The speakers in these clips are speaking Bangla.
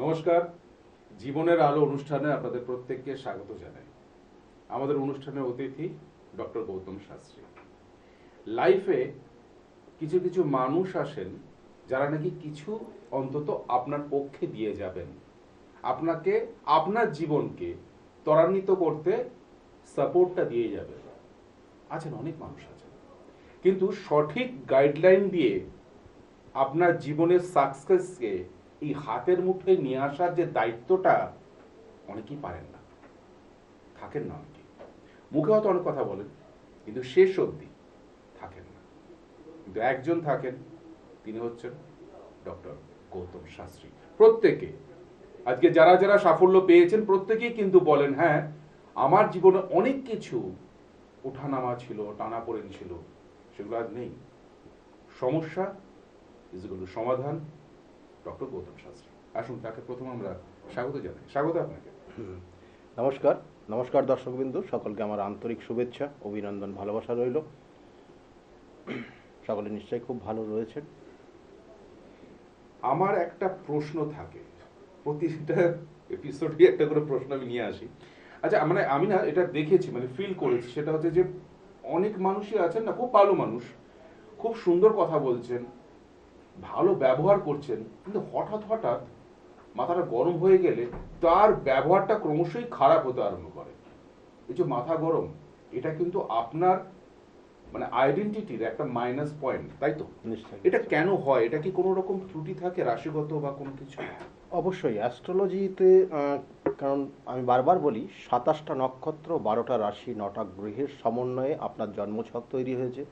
নমস্কার, জীবনের আলো অনুষ্ঠানে আপনাদের প্রত্যেককে স্বাগত জানাই। আমাদের অনুষ্ঠানের অতিথি ডক্টর গৌতম শাস্ত্রী। লাইফে কিছু কিছু মানুষ আসেন যারা নাকি কিছু অন্তত আপনার পক্ষে দিয়ে যাবেন, আপনাকে আপনার জীবনকে ত্বরান্বিত করতে সাপোর্টটা দিয়ে যাবে। আছেন, অনেক মানুষ আছেন, কিন্তু সঠিক গাইডলাইন দিয়ে আপনার জীবনের সাকসেসকে এই হাতের মুঠোয় নিয়ে আসার যে দায়িত্বটা অনেকেই পারেন না, থাকেন না অনেকে। মুখে হয়তো অনেক কথা বলেন, কিন্তু শেষ অবধি থাকেন না। কিন্তু একজন থাকেন, তিনি হচ্ছেন ডক্টর গৌতম শাস্ত্রী। প্রত্যেকে আজকে যারা যারা সাফল্য পেয়েছেন প্রত্যেকেই কিন্তু বলেন, হ্যাঁ আমার জীবনে অনেক কিছু ওঠানামা ছিল, টানাপোড়েন ছিল, সেগুলো আজ নেই। সমস্যা ইজগুলো সমাধান, ডক্টর গৌতম শাস্ত্রী। আসুন তাকে প্রথম আমরা স্বাগত জানাই। স্বাগত আপনাকে। নমস্কার। নমস্কার দর্শকবৃন্দ, সকলকে আমার আন্তরিক শুভেচ্ছা, অভিনন্দন, ভালোবাসা রইল। সকলে নিশ্চয়ই খুব ভালো রয়েছেন। আমার একটা প্রশ্ন থাকে, প্রতিটা এপিসোডে একটা করে প্রশ্ন আমি নিয়ে আসি। আচ্ছা, মানে আমি না এটা দেখেছি, মানে ফিল করেছি, সেটা হচ্ছে যে অনেক মানুষই আছেন না, খুব ভালো মানুষ, খুব সুন্দর কথা বলছেন, ভালো ব্যবহার করছেন, কিন্তু হঠাৎ হঠাৎ মাথাটা গরম হয়ে গেলে তার ব্যবহারটা ক্রমশই খারাপ হতে আরম্ভ করে। এই যে মাথা গরম, এটা কিন্তু আপনার মানে আইডেন্টিটির একটা মাইনাস পয়েন্ট, তাই তো? নিশ্চয়ই। এটা কেন হয়? এটা কি কোনো রকম ত্রুটি থাকে রাশিগত বা কোনো কিছু? অবশ্যই অ্যাস্ট্রোলজিতে, কারণ আমি বারবার বলি 27টা নক্ষত্র, 12টা রাশি, 9টা গ্রহের সমন্বয়ে আপনার জন্মছক তৈরি হয়েছে।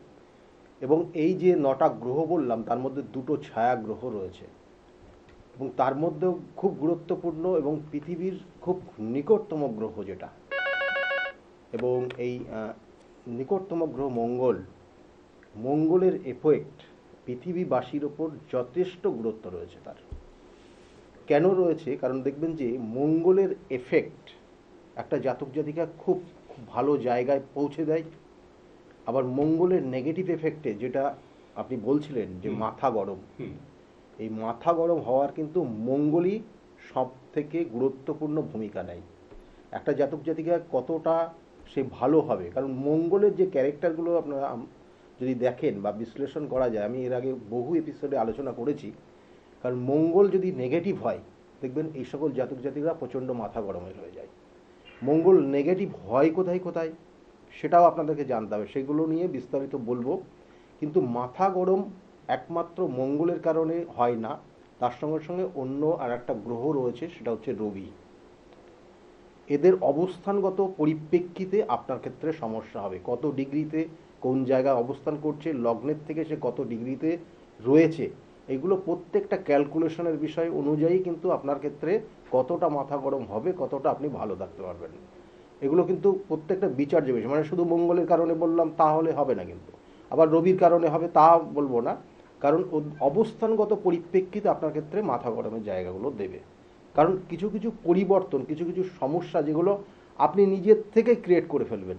এবং এই যে 9টা গ্রহ বললাম, তার মধ্যে 2টো ছায়া গ্রহ রয়েছে, এবং তার মধ্যেও খুব গুরুত্বপূর্ণ এবং পৃথিবীর খুব নিকটতম গ্রহ যেটা, এবং এই নিকটতম গ্রহ মঙ্গলের এফেক্ট পৃথিবীবাসীর ওপর যথেষ্ট গুরুত্ব রয়েছে। তার কেন রয়েছে? কারণ দেখবেন যে মঙ্গলের এফেক্ট একটা জাতক জাতিকা খুব খুব ভালো জায়গায় পৌঁছে দেয়। আবার মঙ্গলের নেগেটিভ এফেক্টে, যেটা আপনি বলছিলেন যে মাথা গরম, এই মাথা গরম হওয়ার কিন্তু মঙ্গলই সব থেকে গুরুত্বপূর্ণ ভূমিকা নেয়। একটা জাতক জাতিকা কতটা সে ভালো হবে, কারণ মঙ্গলের যে ক্যারেক্টারগুলো আপনারা যদি দেখেন বা বিশ্লেষণ করা যায়, আমি এর আগে বহু এপিসোডে আলোচনা করেছি। কারণ মঙ্গল যদি নেগেটিভ হয়, দেখবেন এই সকল জাতক জাতিকরা প্রচণ্ড মাথা গরমের হয়ে যায়। মঙ্গল নেগেটিভ হয় কোথায় কোথায় সেটাও আপনাদেরকে জানতে হবে, সেগুলো নিয়ে বিস্তারিত বলবো। কিন্তু মাথা গরম একমাত্র মঙ্গলের কারণে হয় না, তার সঙ্গে সঙ্গে অন্য আর একটা গ্রহ রয়েছে, সেটা হচ্ছে রবি। এদের অবস্থানগত পরিপ্রেক্ষিতে আপনার ক্ষেত্রে সমস্যা হবে। কত ডিগ্রিতে কোন জায়গায় অবস্থান করছে, লগ্নের থেকে সে কত ডিগ্রিতে রয়েছে, এগুলো প্রত্যেকটা ক্যালকুলেশনের বিষয় অনুযায়ী কিন্তু আপনার ক্ষেত্রে কতটা মাথা গরম হবে, কতটা আপনি ভালো থাকতে পারবেন, এগুলো কিন্তু প্রত্যেকটা বিচার্য বিষয়। মানে শুধু মঙ্গলের কারণে বললাম তাহলে হবে না, কিন্তু আবার রবির কারণে হবে তা বলবো না, কারণ অবস্থানগত পরিপ্রেক্ষিতে আপনার ক্ষেত্রে মাথা গরমের জায়গাগুলো দেবে। কারণ কিছু কিছু পরিবর্তন, কিছু কিছু সমস্যা যেগুলো আপনি নিজের থেকে ক্রিয়েট করে ফেলবেন।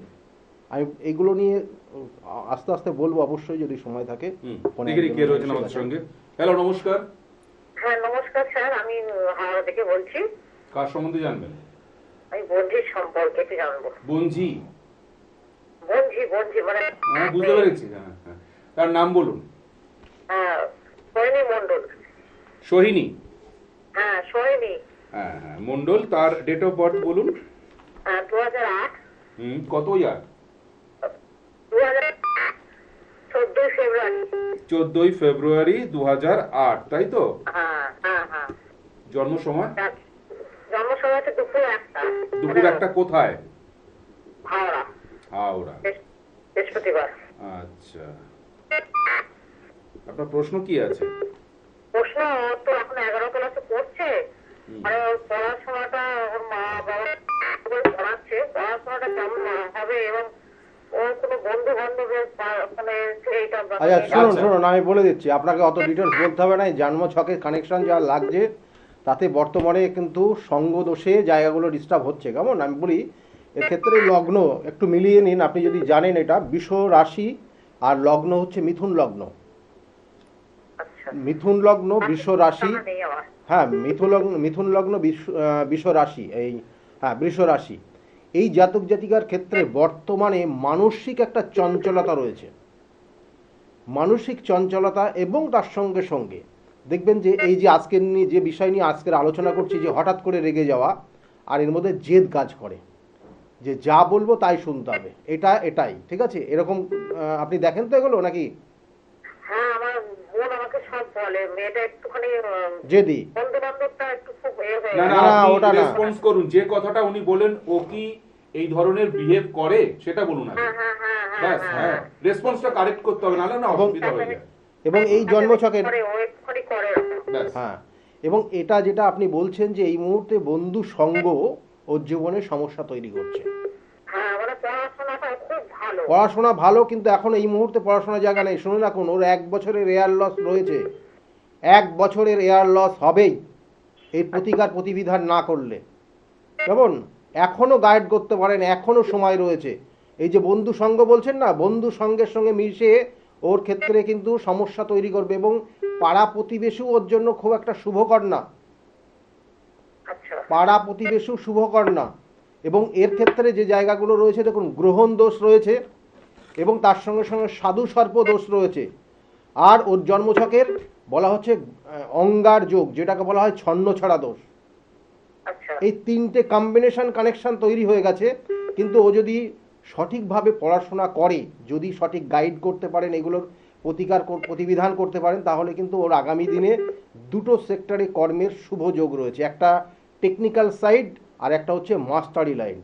আমি এগুলো নিয়ে আস্তে আস্তে বলবো অবশ্যই, যদি সময় থাকে। কে রয়েছেন আমাদের সঙ্গে? হ্যালো, নমস্কার। হ্যাঁ নমস্কার স্যার, আমি হাওড়া থেকে বলছি। কার সম্বন্ধে জানবেন? আমি বঞ্জির সম্পর্কে একটু জানবো। বঞ্জি? বঞ্জি মানে হ্যাঁ, বুঝতে পেরেছি। হ্যাঁ হ্যাঁ, তার নাম বলুন। সোহিনী মন্ডল। সোহিনী? হ্যাঁ সোহিনী। হ্যাঁ হ্যাঁ, মন্ডল। তার ডেট অফ বার্থ বলুন। 2008। কত ইয়ার? 14 ফেব্রুয়ারি। 14 ফেব্রুয়ারি 2008, তাই তো? হ্যাঁ হ্যাঁ হ্যাঁ। জন্ম সময়? জন্ম সময় হচ্ছে দুপুর 1টা। দুপুর 1টা কোথায়? হাওড়া। হাওড়া। বৃহস্পতিবার। আচ্ছা, আপনার প্রশ্ন কি আছে? প্রশ্ন, তো এখন 11 ক্লাসে পড়ছে, আর ওর পড়াশোনাটা ওর মা বাবা পড়াচ্ছে, পড়াশোনাটা কেমন হবে, এবং ওর কোনো বন্ধু বান্ধবের মানে এইটা। আচ্ছা শুনুন, আমি বলে দিচ্ছি, আপনাকে অত ডিটেলস বলতে হবে না। জন্ম ছকের কানেকশন যা লাগছে তাতে বর্তমানে কিন্তু সঙ্গ দোষে জায়গাগুলো ডিস্টার্ব হচ্ছে। কেমন আমি বলি, এক্ষেত্রে লগ্ন একটু মিলিয়ে নিন। আপনি যদি জানেন এটা বৃষ রাশি, আর লগ্ন হচ্ছে মিথুন লগ্ন। মিথুন লগ্ন, বৃষ রাশি। হ্যাঁ, মিথুন লগ্ন বৃষ রাশি, বৃষ রাশি। এই জাতক জাতিকার ক্ষেত্রে বর্তমানে মানসিক একটা চঞ্চলতা রয়েছে, মানসিক চঞ্চলতা, এবং তার সঙ্গে সঙ্গে দেখবেন যে এই যে আজকের যে বিষয় নিয়ে আজকের আলোচনা করছি, যে হঠাৎ করে রেগে যাওয়া, আর এর মধ্যে জেদ কাজ করে, যে যা বলবো তাই শুনতে হবে, এটাই ঠিক আছে, এরকম আপনি দেখেন তো এগুলো নাকি? হ্যাঁ, আমার বোন আমাকে সব বলে, মেয়েটা একটুখানি জেদি। বন্ধু বান্ধবটা একটু খুব হয়ে না না, না, আপনি ওটা না। রেসপন্স করুন, যে কথাটা উনি বলেন ও কি এই ধরনের বিহেভ করে সেটা বলুন আগে। হ্যাঁ হ্যাঁ হ্যাঁ ব্যাস, হ্যাঁ, রেসপন্সটা কারেক্ট করতে হবে, নাহলে না অসুবিধা হয়ে যায়। এবং এই জন্মছকের, করে, ও একটুখানি করে। ব্যাস। হ্যাঁ, এবং এটা যেটা আপনি বলছেন যে এই মুহূর্তে বন্ধু সঙ্গ ওর জীবনে সমস্যা তৈরি করছে। হ্যাঁ, মানে পড়াশোনাটা খুব ভালো। পড়াশোনা ভালো, কিন্তু এখন এই মুহূর্তে পড়াশোনার জায়গা নেই। শুনুন, এখন ওর 1 বছরের এয়ার লস রয়েছে, 1 বছরের এয়ার লস হবেই এই প্রতিবিধান না করলে। কেমন, এখনো গাইড করতে পারেন, এখনো সময় রয়েছে। এই যে বন্ধু সঙ্গ বলছেন না, বন্ধু সঙ্গের সঙ্গে মিশে ওর ক্ষেত্রে কিন্তু সমস্যা তৈরি করবে, এবং পাড়া প্রতিবেশী ওর জন্য খুব একটা শুভকর না, আচ্ছা, পাড়া প্রতিবেশী শুভকর না। এবং এর ক্ষেত্রে যে জায়গাগুলো রয়েছে, দেখুন, গ্রহণ দোষ রয়েছে, এবং তার সঙ্গে সঙ্গে সাধু সর্প দোষ রয়েছে। আর ওর জন্মছকের বলা হচ্ছে অঙ্গার যোগ, যেটাকে বলা হয় ছন্ন ছড়া দোষ। আচ্ছা, এই 3টে কম্বিনেশন কানেকশন তৈরি হয়ে গেছে। কিন্তু ও যদি সঠিকভাবে পড়াশোনা করে, যদি সঠিক গাইড করতে পারেন, এগুলোর প্রতিবিধান করতে পারেন, তাহলে কিন্তু ওর আগামী দিনে দুটো সেক্টরে কর্মের শুভ যোগ রয়েছে, একটা টেকনিক্যাল সাইড আর একটা হচ্ছে মাস্টারি লাইন।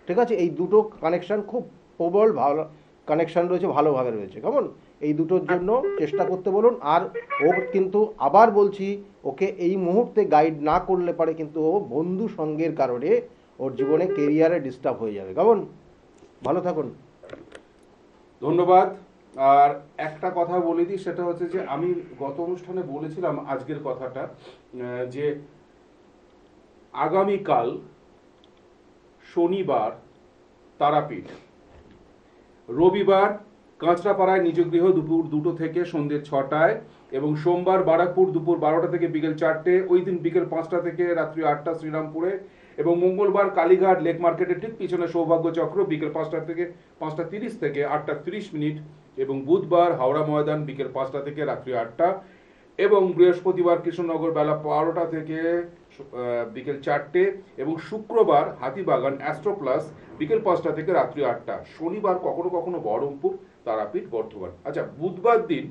ঠিক আছে, এই দুটো কানেকশন খুব প্রবল ভালো কানেকশন রয়েছে, ভালোভাবে রয়েছে। কেমন, এই দুটোর জন্য চেষ্টা করতে বলুন। আর ও কিন্তু আবার বলছি, ওকে এই মুহূর্তে গাইড না করলে পারে কিন্তু ও বন্ধু সঙ্গের কারণে ওর জীবনে কেরিয়ারে ডিস্টার্ব হয়ে যাবে। কেমন, ভালো থাকুন। ধন্যবাদ। আর একটা কথা বলে দিই, সেটা হচ্ছে যে আমি গত অনুষ্ঠানে বলেছিলাম আজকের কথাটা, যে আগামীকাল শনিবার তারাপীঠ, রবিবার কাঁচরাপাড়ায় নিজ গৃহ দুপুর 2টো থেকে সন্ধ্যে 6টায়, এবং সোমবার বারাকপুর দুপুর 12টা থেকে বিকেল 4টে, ওই দিন বিকেল 5টা থেকে রাত্রি 8টা শ্রীরামপুরে, এবং মঙ্গলবার কালীঘাট লেক মার্কেটের ঠিক পিছনে সৌভাগ্য চক্র বিকেল 5টা থেকে 5টা 30 থেকে 8টা 30 মিনিট, এবং বুধবার হাওড়া ময়দান বিকেল 5টা থেকে রাত্রি 8টা, এবং বৃহস্পতিবার কৃষ্ণনগর বেলা 12টা থেকে বিকেল 4টে, এবং শুক্রবার হাতিবাগান অ্যাস্ট্রো প্লাস বিকেল 5টা থেকে রাত্রি 8টা, শনিবার কখনো কখনো বহরমপুর তারাপীঠ বর্ধমান। আচ্ছা, বুধবার দিন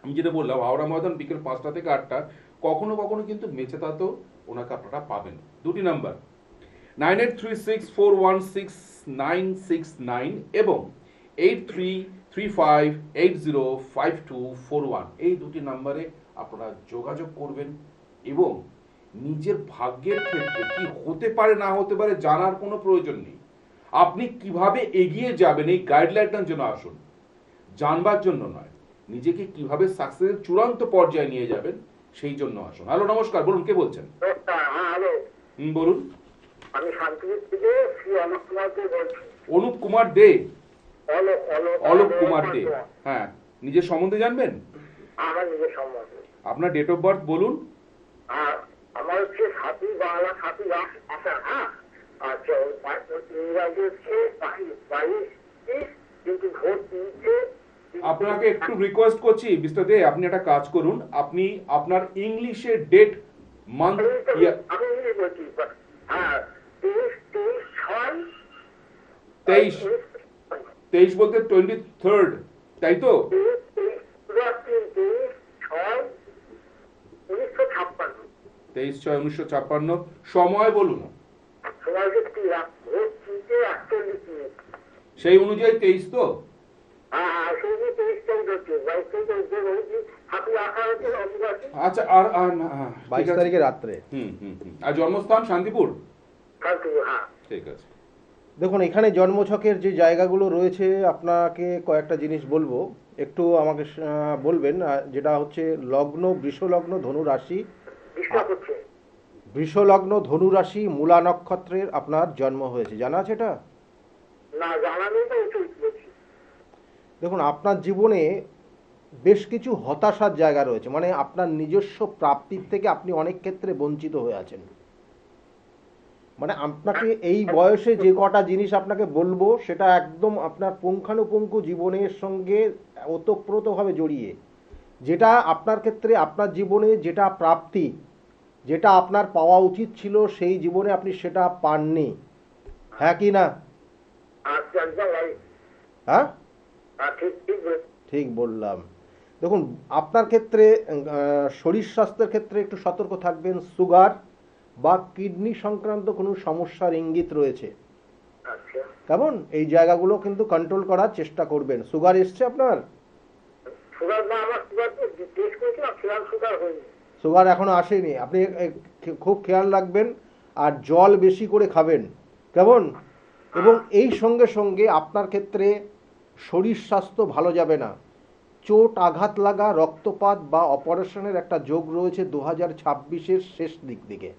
আমি যেটা বললাম হাওড়া ময়দান বিকেল 5টা থেকে 8টা, কখনো কখনো কিন্তু মেচেতাতেও ওনাকে আপনারা পাবেন। দুটি নাম্বার 9836416969 এবং 8335805241, এই দুটি নাম্বারে আপনারা যোগাযোগ করবেন, এবং নিজের ভাগ্যের ক্ষেত্রে কি হতে পারে না হতে পারে জানার কোনো প্রয়োজন নেই। আপনি কিভাবে এগিয়ে যাবেন এই গাইডলাইনটার জন্য আসুন, জানবার জন্য নয়। নিজেকে কিভাবে সাকসেসের চূড়ান্ত পর্যায়ে নিয়ে যাবেন সেই জন্য আসুন। হ্যালো, নমস্কার, বলুন, কে বলছেন? হ্যাঁ, হ্যালো, বলুন। আমি শান্তিপুর থেকে শ্রী অনুপ কুমার দে বলছি। অনুপ কুমার দে? অলোক কুমার দে, আমার হ্যাঁ। নিজের সম্বন্ধে জানবেন? নিজের সম্বন্ধে আপনার ডেট অফ বার্থ বলুন। আমার হচ্ছে 7ই বাংলা 7ই আষাঢ়। হ্যাঁ, আচ্ছা, ইংরাজি হচ্ছে 22 কিন্তু ভোট দিয়েছে। আপনাকে একটু রিকোয়েস্ট করছি মিস্টার দে, আপনি একটা কাজ করুন, আপনি আপনার ইংলিশে ডেট, মান্থ, ইয়ার। আমি ইংলিশ বলছি। হ্যাঁ, 23 বলতে 23rd, তাই তো? 23/6/1956। সময় বলুন। সেই অনুযায়ী 23 তো? আচ্ছা, আর 22 তারিখে রাত্রে। আর জন্মস্থান শান্তিপুর? ঠিক আছে। দেখুন, এখানে জন্মছকের যে জায়গাগুলো রয়েছে, আপনাকে কয়েকটা জিনিস বলবো, একটু আমাকে বলবেন। যেটা হচ্ছে লগ্ন বৃষ লগ্ন ধনু রাশি, বৃষ লগ্ন ধনু রাশি মূলা নক্ষত্রের আপনার জন্ম হয়েছে, জানা আছে এটা? না, জানা নেই তো। দেখুন, আপনার জীবনে বেশ কিছু হতাশার জায়গা রয়েছে, মানে আপনার নিজস্ব প্রাপ্তির থেকে আপনি অনেক ক্ষেত্রে বঞ্চিত হয়ে আছেন। মানে আপনাকে এই বয়সে যে কটা জিনিস আপনাকে বলবো সেটা একদম আপনার পুঙ্খানুপুঙ্খ জীবনের সঙ্গে ওতপ্রোতভাবে জড়িয়ে, যেটা আপনার ক্ষেত্রে আপনার জীবনে যেটা প্রাপ্তি, যেটা আপনার পাওয়া উচিত ছিল সেই জীবনে আপনি সেটা পাননি। হ্যাঁ কি না? আচ্ছা একদম right। হ্যাঁ, ঠিক ঠিক বলেছেন। ঠিক বললাম। দেখুন, আপনার ক্ষেত্রে শরীর স্বাস্থ্যের ক্ষেত্রে একটু সতর্ক থাকবেন। সুগার বা কিডনি সংক্রান্ত কোনো সমস্যার ইঙ্গিত রয়েছে, আচ্ছা কেমন? এই জায়গাগুলো কিন্তু কন্ট্রোল করার চেষ্টা করবেন। সুগার এসছে আপনার? সুগার না, আমার সুগার তো টেস্ট করেছিলাম, সুগার হয়নি। সুগার এখনো আসেনি। আপনি খুব খেয়াল রাখবেন আর জল বেশি করে খাবেন, কেমন? এবং এই সঙ্গে সঙ্গে আপনার ক্ষেত্রে শরীর স্বাস্থ্য ভালো যাবে না। চোট আঘাত লাগা, রক্তপাত বা অপারেশনের একটা যোগ রয়েছে 2026-এর শেষ দিক দিকে,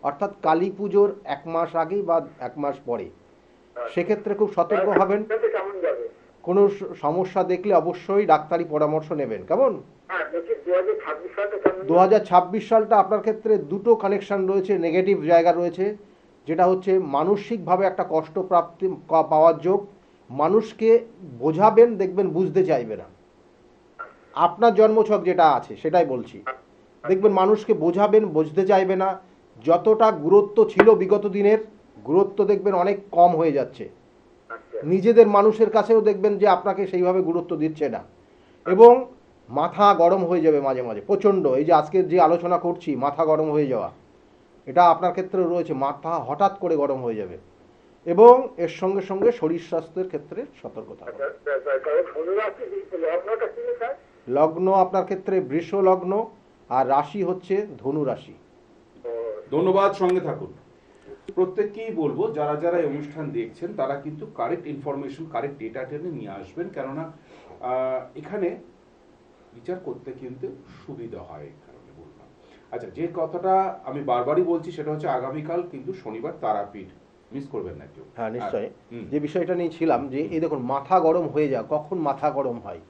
অর্থাৎ কালী পুজোর 1 মাস আগেই বা 1 মাস পরে। সেক্ষেত্রে খুব সতর্ক হবেন। কেমন যাবে? কোনো সমস্যা দেখলে অবশ্যই ডাক্তারি পরামর্শ নেবেন, কেমন? হ্যাঁ দেখি 2026 সালটা কেমন 2026 সালটা আপনার ক্ষেত্রে দুটো কানেকশন রয়েছে, নেগেটিভ জায়গা রয়েছে। যেটা হচ্ছে মানসিকভাবে একটা কষ্ট প্রাপ্তি পাওয়ার যোগ। মানুষকে বোঝাবেন, দেখবেন বুঝতে চাইবে না। আপনার জন্মছক যেটা আছে সেটাই বলছি, দেখবেন মানুষকে বোঝাবেন, বুঝতে চাইবে না। যতটা গুরুত্ব ছিল বিগত দিনের, গুরুত্ব দেখবেন অনেক কম হয়ে যাচ্ছে। আচ্ছা নিজেদের মানুষের কাছেও দেখবেন যে আপনাকে সেইভাবে গুরুত্ব দিচ্ছে না। এবং মাথা গরম হয়ে যাবে মাঝে মাঝে প্রচণ্ড। এই যে আজকের যে আলোচনা করছি, মাথা গরম হয়ে যাওয়া, এটা আপনার ক্ষেত্রে রয়েছে। মাথা হঠাৎ করে গরম হয়ে যাবে। এবং এর সঙ্গে সঙ্গে শরীর স্বাস্থ্যের ক্ষেত্রে সতর্কতা হবে। লগ্নটা কি স্যার? লগ্ন আপনার ক্ষেত্রে বৃষ লগ্ন, আর রাশি হচ্ছে ধনু রাশি। ধন্যবাদ, সঙ্গে থাকুন। প্রত্যেককেই বলবো যারা যারা এই অনুষ্ঠান দেখছেন তারা কিন্তু কারেক্ট ইনফরমেশন, কারেক্ট ডেটা টেনে নিয়ে আসবেন, কেননা এখানে বিচার করতে কিন্তু সুবিধা হয়, এই কারণে বললাম। আচ্ছা, যে কথাটা আমি বারবারই বলছি সেটা হচ্ছে আগামীকাল কিন্তু শনিবার তারাপীঠ, মিস করবেন না কেউ। হ্যাঁ নিশ্চয়ই। হুম। যে বিষয়টা নিয়ে ছিলাম যে এই দেখুন, মাথা গরম হয়ে যায়। কখন মাথা গরম হয়?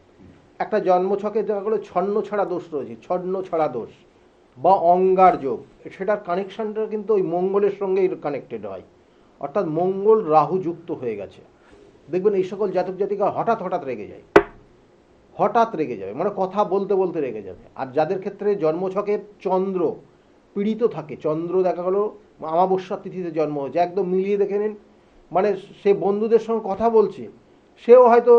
একটা জন্মছকে যেগুলো ছন্ন ছাড়া দোষ রয়েছে, ছন্ন ছাড়া দোষ বা অঙ্গার যোগ, সেটার কানেকশনটা কিন্তু ওই মঙ্গলের সঙ্গেই কানেক্টেড হয়। অর্থাৎ মঙ্গল রাহু যুক্ত হয়ে গেছে। দেখবেন এই সকল জাতক জাতিকা হঠাৎ হঠাৎ রেগে যায়, হঠাৎ রেগে যাবে, মানে কথা বলতে বলতে রেগে যাবে। আর যাদের ক্ষেত্রে জন্মছকে চন্দ্র পীড়িত থাকে, চন্দ্র দেখা গেলো অমাবস্যার তিথিতে জন্ম হয়েছে, একদম মিলিয়ে দেখে নিন, মানে সে বন্ধুদের সঙ্গে কথা বলছে, সেও হয়তো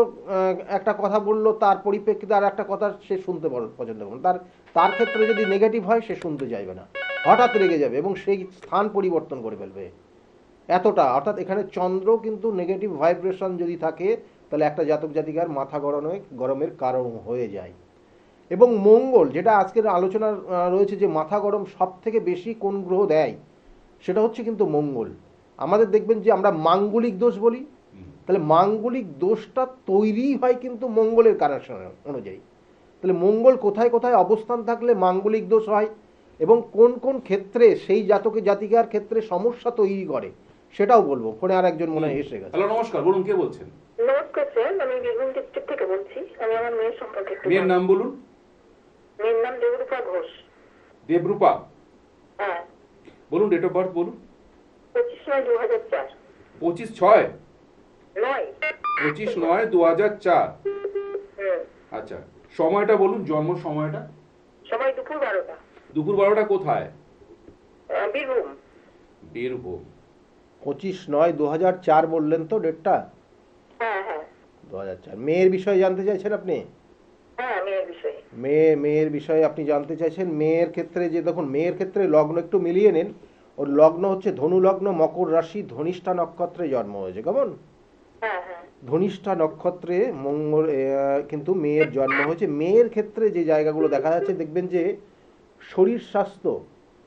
একটা কথা বললো, তার পরিপ্রেক্ষিতে আর একটা কথা সে শুনতে পছন্দ করে না। তার ক্ষেত্রে যদি নেগেটিভ হয় সে শুনতে চাইবে না, হঠাৎ রেগে যাবে এবং সেই স্থান পরিবর্তন করে ফেলবে এতটা। অর্থাৎ এখানে চন্দ্র কিন্তু নেগেটিভ ভাইব্রেশন যদি থাকে তাহলে একটা জাতক জাতিকার মাথা গরমের কারণ হয়ে যায়। এবং মঙ্গল, যেটা আজকের আলোচনা রয়েছে যে মাথা গরম সব থেকে বেশি কোন গ্রহ দেয়, সেটা হচ্ছে কিন্তু মঙ্গল। আমাদের দেখবেন যে আমরা মাঙ্গলিক দোষ বলি, তাহলে মাঙ্গলিক দোষটা তৈরি হয় কিন্তু মঙ্গলের কানেকশন অনুযায়ী। তাহলে মঙ্গল কোথায় কোথায় অবস্থান থাকলে মাঙ্গলিক দোষ হয় এবং কোন কোন ক্ষেত্রে সেই জাতিকার ক্ষেত্রে সমস্যা তৈরি করে সেটাও বলবো। ফোনে আর একজন মনে হয় এসে গেছে। হ্যালো, নমস্কার, বলুন, কে বলছেন? নমস্কার স্যার, আমি বীরভূম ডিস্ট্রিক্ট থেকে বলছি। আমি আমার মেয়ের সম্পর্কে একটু মেয়ের নাম বলুন। মেয়ের নাম দেবরূপা ঘোষ। দেবরূপা, হ্যাঁ। বলুন, ডেট অফ বার্থ বলুন। 25/9/2004। 25/6 নয় 25/9/2004। আচ্ছা, সময়টা বলুন, জন্ম সময়টা। সময় দুপুর 12টা। দুপুর 12টা কোথায়? বীরভূম। বীরভূম। 25/9/2004 বললেন তো ডেটটা? হ্যাঁ হ্যাঁ 2004। মেয়ের বিষয়ে জানতে চাইছেন আপনি? হ্যাঁ, মেয়ের বিষয়ে। মেয়ের বিষয়ে আপনি জানতে চাইছেন। মেয়ের ক্ষেত্রে যে দেখুন, মেয়ের ক্ষেত্রে লগ্ন একটু মিলিয়ে নিন। ওর লগ্ন হচ্ছে ধনু লগ্ন, মকর রাশি, ধনিষ্ঠা নক্ষত্রে জন্ম হয়েছে, কেমন? হ্যাঁ হ্যাঁ ধনিষ্ঠা নক্ষত্রে মঙ্গল কিন্তু মেয়ের জন্ম হয়েছে। মেয়ের ক্ষেত্রে যে জায়গাগুলো দেখা যাচ্ছে, দেখবেন যে শরীর স্বাস্থ্য,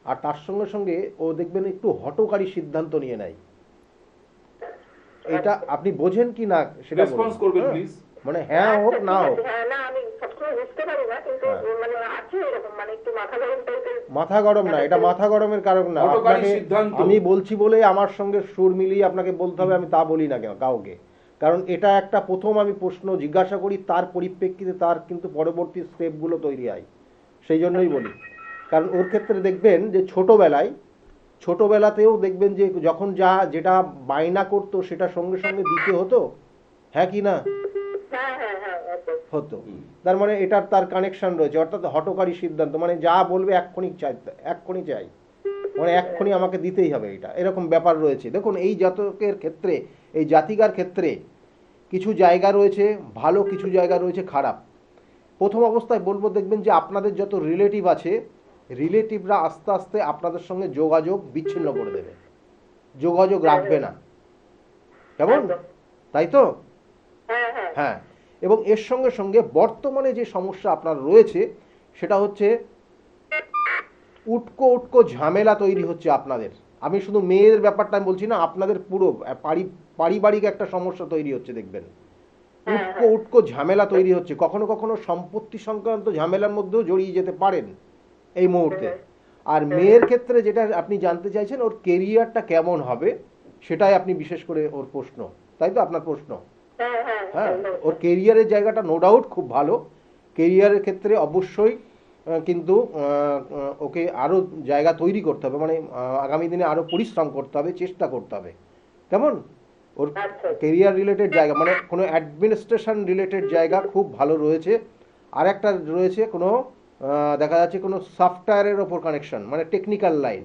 আর তার সঙ্গে সঙ্গে ও দেখবেন একটু হঠকারী সিদ্ধান্ত নিয়ে নেয়। এটা আপনি বোঝেন কি না সেটা রেসপন্স করবেন প্লিজ। মানে হ্যাঁ হোক না হোক। হ্যাঁ, না আমি সবসময় বুঝতে পারি না, কিন্তু মানে আছে এরকম, মানে একটু মাথা গরম টাইপের। মাথা গরম না, এটা মাথা গরমের কারণ না। হঠকারী আপনাকে সিদ্ধান্ত। আমি বলছি বলে আমার সঙ্গে সুর মিলিয়ে আপনাকে বলতে হবে, আমি তা বলি না কেন কাউকে। কারণ এটা একটা প্রথম আমি প্রশ্ন জিজ্ঞাসা করি, তার পরিপ্রেক্ষিতে তার কিন্তু পরবর্তী স্টেপগুলো তৈরি হয়। সেই জন্যই বলি, কারণ ওর ক্ষেত্রে দেখবেন যে ছোটবেলাতেও দেখবেন যে যখন যেটা বায়না করতো সেটা সঙ্গে সঙ্গে দিতে হতো, হ্যাঁ কি না হ্যাঁ হ্যাঁ হ্যাঁ একদম। হতো। তার মানে এটার তার কানেকশন রয়েছে, অর্থাৎ হঠকারী সিদ্ধান্ত, মানে যা বলবে এক্ষুনি চাই, মানে এক্ষুনি আমাকে দিতেই হবে, এটা এরকম ব্যাপার রয়েছে। দেখুন এই জাতকের ক্ষেত্রে, এই জাতিকার ক্ষেত্রে কিছু জায়গা রয়েছে ভালো, কিছু জায়গা রয়েছে খারাপ। প্রথম অবস্থায় বলবো, দেখবেন যে আপনাদের যত রিলেটিভ আছে, রিলেটিভরা আস্তে আস্তে আপনাদের সঙ্গে যোগাযোগ বিচ্ছিন্ন করে দেবে, যোগাযোগ রাখবে না, কেমন, তাই তো? হ্যাঁ হ্যাঁ হ্যাঁ, এবং এর সঙ্গে সঙ্গে বর্তমানে যে সমস্যা আপনার রয়েছে সেটা হচ্ছে উটকো উটকো ঝামেলা তৈরি হচ্ছে আপনাদের। আমি শুধু মেয়ের ব্যাপারটা আমি বলছি না, আপনাদের পুরো পারিবারিক একটা সমস্যা তৈরি হচ্ছে, দেখবেন উটকো উটকো ঝামেলা তৈরি হচ্ছে, কখনো কখনো সম্পত্তি সংক্রান্ত ঝামেলার মধ্যেও জড়িয়ে যেতে পারেন এই মুহূর্তে। আর মেয়ের ক্ষেত্রে যেটা আপনি জানতে চাইছেন, ওর কেরিয়ারটা কেমন হবে, সেটাই আপনি বিশেষ করে ওর প্রশ্ন, তাই তো আপনার প্রশ্ন? হ্যাঁ হ্যাঁ হ্যাঁ, ওর কেরিয়ারের জায়গাটা নো ডাউট খুব ভালো। কেরিয়ারের ক্ষেত্রে অবশ্যই কিন্তু ওকে আরও জায়গা তৈরি করতে হবে, মানে আগামী দিনে আরও পরিশ্রম করতে হবে, চেষ্টা করতে হবে, কেমন? ওর কেরিয়ার রিলেটেড জায়গা, মানে কোনো অ্যাডমিনিস্ট্রেশন রিলেটেড জায়গা খুব ভালো রয়েছে। আর একটা রয়েছে কোনো দেখা যাচ্ছে কোনো সফটওয়্যারের ওপর কানেকশন, মানে টেকনিক্যাল লাইন,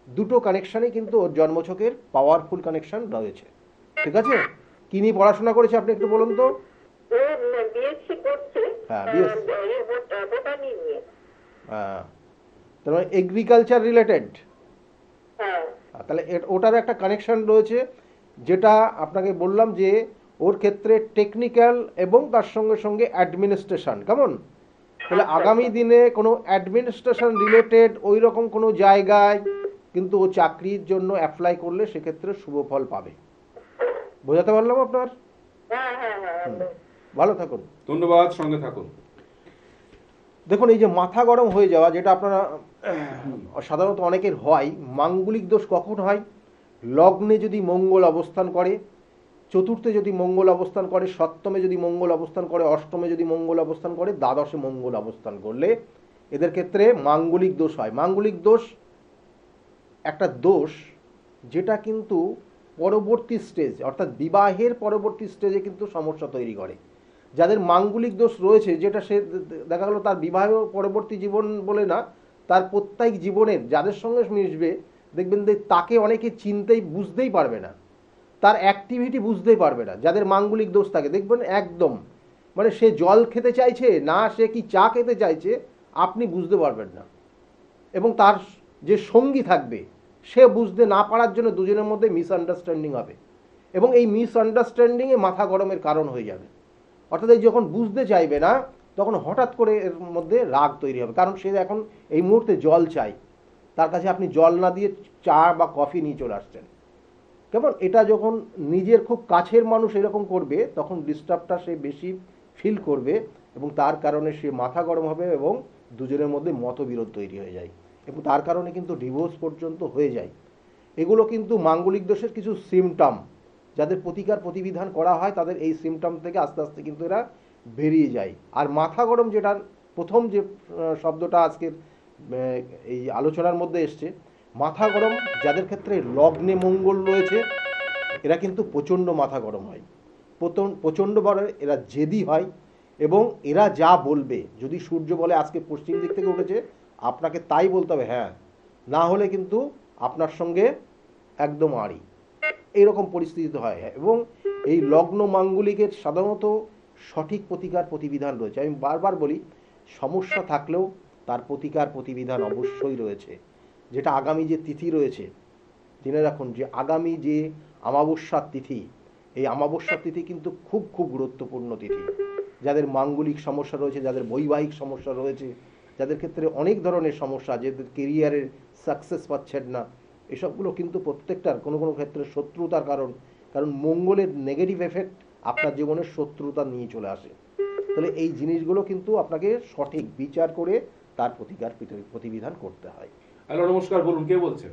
দুটো কানেকশানই কিন্তু ওর জন্মছকের পাওয়ারফুল কানেকশন রয়েছে। ঠিক আছে, কি নিয়ে পড়াশোনা করেছে আপনি একটু বলুন তো? বিএসসি করছে। হ্যাঁ, বিএসসি, বোটানি নিয়ে। হ্যাঁ, তার মানে এগ্রিকালচার রিলেটেড। হ্যাঁ তাহলে ওটার একটা কানেকশন রয়েছে, যেটা আপনাকে বললাম যে ওর ক্ষেত্রে টেকনিক্যাল এবং তার সঙ্গে সঙ্গে অ্যাডমিনিস্ট্রেশন, কেমন? তাহলে আগামী দিনে কোনো অ্যাডমিনিস্ট্রেশন রিলেটেড ওই রকম কোনো জায়গায় কিন্তু ও চাকরির জন্য অ্যাপ্লাই করলে সেক্ষেত্রে শুভ ফল পাবে। বোঝাতে পারলাম আপনার? হ্যাঁ হ্যাঁ হ্যাঁ ভালো থাকুন, ধন্যবাদ, সঙ্গে থাকুন। দেখুন এই যে মাথা গরম হয়ে যাওয়া, যেটা আপনারা সাধারণত অনেকের হয়, মাঙ্গলিক দোষ কখন হয়? লগ্নে যদি মঙ্গল অবস্থান করে, চতুর্থে যদি মঙ্গল অবস্থান করে, সপ্তমে যদি মঙ্গল অবস্থান করে, অষ্টমে যদি মঙ্গল অবস্থান করে, দ্বাদশে মঙ্গল অবস্থান করলে এদের ক্ষেত্রে মাঙ্গলিক দোষ হয়। মাঙ্গলিক দোষ একটা দোষ যেটা কিন্তু পরবর্তী স্টেজ, অর্থাৎ বিবাহের পরবর্তী স্টেজে কিন্তু সমস্যা তৈরি করে। যাদের মাঙ্গলিক দোষ রয়েছে, যেটা সে দেখা গেলো তার বিবাহ পরবর্তী জীবন বলে না, তার প্রত্যেক জীবনের যাদের সঙ্গে মিশবে, দেখবেন যে তাকে অনেকে চিনতেই বুঝতেই পারবে না, তার অ্যাক্টিভিটি বুঝতেই পারবে না। যাদের মাঙ্গলিক দোষ থাকে দেখবেন একদম, মানে সে জল খেতে চাইছে না, সে কি চা খেতে চাইছে, আপনি বুঝতে পারবেন না। এবং তার যে সঙ্গী থাকবে সে বুঝতে না পারার জন্য দুজনের মধ্যে মিসআন্ডারস্ট্যান্ডিং হবে, এবং এই মিসআন্ডারস্ট্যান্ডিংয়ে মাথা গরমের কারণ হয়ে যাবে। অর্থাৎ এই যখন বুঝতে চাইবে না, তখন হঠাৎ করে এর মধ্যে রাগ তৈরি হবে, কারণ সে এখন এই মুহূর্তে জল চাই, তার কাছে আপনি জল না দিয়ে চা বা কফি নিয়ে চলে আসছেন, কেমন? এটা যখন নিজের খুব কাছের মানুষ এরকম করবে, তখন ডিস্টার্বটা সে বেশি ফিল করবে, এবং তার কারণে সে মাথা গরম হবে এবং দুজনের মধ্যে মতবিরোধ তৈরি হয়ে যায়, এবং তার কারণে কিন্তু ডিভোর্স পর্যন্ত হয়ে যায়। এগুলো কিন্তু মাঙ্গলিক দোষের কিছু সিমটম, যাদের প্রতিকার প্রতিবিধান করা হয় তাদের এই সিমটম থেকে আস্তে আস্তে কিন্তু এরা বেরিয়ে যায়। আর মাথা গরম, যেটা প্রথম যে শব্দটা আজকের এই আলোচনার মধ্যে এসছে, মাথা গরম যাদের ক্ষেত্রে লগ্নে মঙ্গল রয়েছে, এরা কিন্তু প্রচণ্ড মাথা গরম হয়, প্রচণ্ড বড় এরা জেদি হয়, এবং এরা যা বলবে, যদি সূর্য বলে আজকে পশ্চিম দিক থেকে উঠেছে, আপনাকে তাই বলতে হবে, হ্যাঁ, না হলে কিন্তু আপনার সঙ্গে একদম আড়ি, এইরকম পরিস্থিতি হয়। এবং এই লগ্ন মাঙ্গলিকের সাধারণত সঠিক প্রতিকার প্রতিবিধান রয়েছে। আমি বারবার বলি, সমস্যা থাকলেও তার প্রতিকার প্রতিবিধান অবশ্যই রয়েছে। যেটা আগামী যে তিথি রয়েছে, জেনে রাখুন যে আগামী যে অমাবস্যার তিথি, এই অমাবস্যার তিথি কিন্তু খুব খুব গুরুত্বপূর্ণ তিথি। যাদের মাঙ্গলিক সমস্যা রয়েছে, যাদের বৈবাহিক সমস্যা রয়েছে, যাদের ক্ষেত্রে অনেক ধরনের সমস্যা, যাদের কেরিয়ারের সাকসেস পাচ্ছেন না, এসবগুলো কিন্তু প্রত্যেকটার কোনো কোনো ক্ষেত্রে শত্রুতার কারণ মঙ্গলের নেগেটিভ এফেক্ট আপনার জীবনের শত্রুতা নিয়ে চলে আসে। তাহলে এই জিনিসগুলো কিন্তু আপনাকে সঠিক বিচার করে তার প্রতিকার প্রতিবিধান করতে হয়। হ্যালো, নমস্কার, বলুন, কে বলছেন?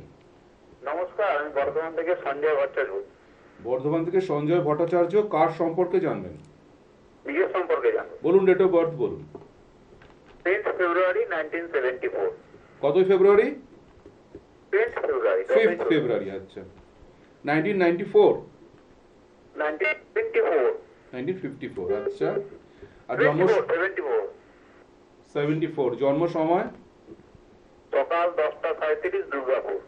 নমস্কার, আমি বর্ধমান থেকে সঞ্জয় ভট্টাচার্য। বর্ধমান থেকে সঞ্জয় ভট্টাচার্য, কার সম্পর্কে জানবেন? নিজের সম্পর্কে জানো। বলুন, ডেট অফ বার্থ বলুন। 10th February 1974। কতই ফেব্রুয়ারি? 10th February। 5th ফেব্রুয়ারি, আচ্ছা। 1994, 1954। 1954, আচ্ছা। আর জন্ম 74। 74, জন্ম সময়? সকাল 10:37 দুর্গাপুর।